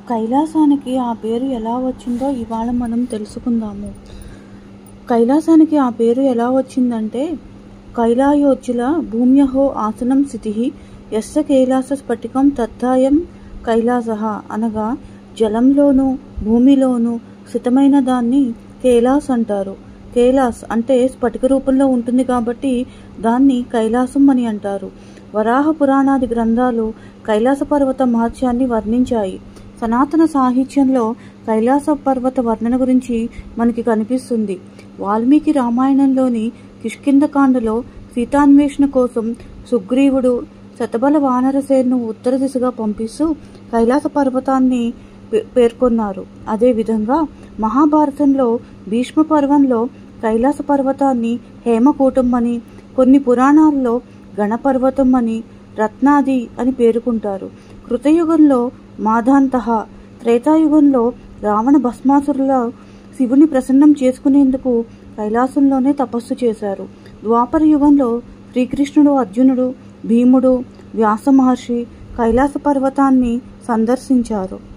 కైలాసానికి ఆ పేరు ఎలా వచ్చిందో ఇవాళ మనం తెలుసుకుందాము. కైలాసానికి ఆ పేరు ఎలా వచ్చిందంటే, కైలాయోజ్జల భూమ్యహో ఆసనం స్థితిః యస్య కైలాస స్ఫటికం తత్థాయం కైలాసః అనగా జలంలోనూ భూమిలోనూ స్థితమైన దాన్ని కైలాస్ అంటారు. కైలాస్ అంటే స్ఫటిక రూపంలో ఉంటుంది కాబట్టి దాన్ని కైలాసం అని అంటారు. వరాహ పురాణాది గ్రంథాలు కైలాస పర్వత మహత్యాన్ని వర్ణించాయి. సనాతన సాహిత్యంలో కైలాస పర్వత వర్ణన గురించి మనకి కనిపిస్తుంది. వాల్మీకి రామాయణంలోని కిష్కింధకాండలో సీతాన్వేషణ కోసం సుగ్రీవుడు శతబల వానరసేనను ఉత్తర దిశగా పంపిస్తూ కైలాస పర్వతాన్ని పేర్కొన్నారు. అదేవిధంగా మహాభారతంలో భీష్మ పర్వంలో కైలాస పర్వతాన్ని హేమకూటం అని, కొన్ని పురాణాల్లో గణపర్వతం అని, రత్నాది అని పేర్కొంటారు. కృతయుగంలో మాధాంతః, త్రేతాయుగంలో రావణ భస్మాసురుల శివుని ప్రసన్నం చేసుకునేందుకు కైలాసంలోనే తపస్సు చేశారు. ద్వాపర యుగంలో శ్రీకృష్ణుడు, అర్జునుడు, భీముడు, వ్యాస మహర్షి కైలాస పర్వతాన్ని సందర్శించారు.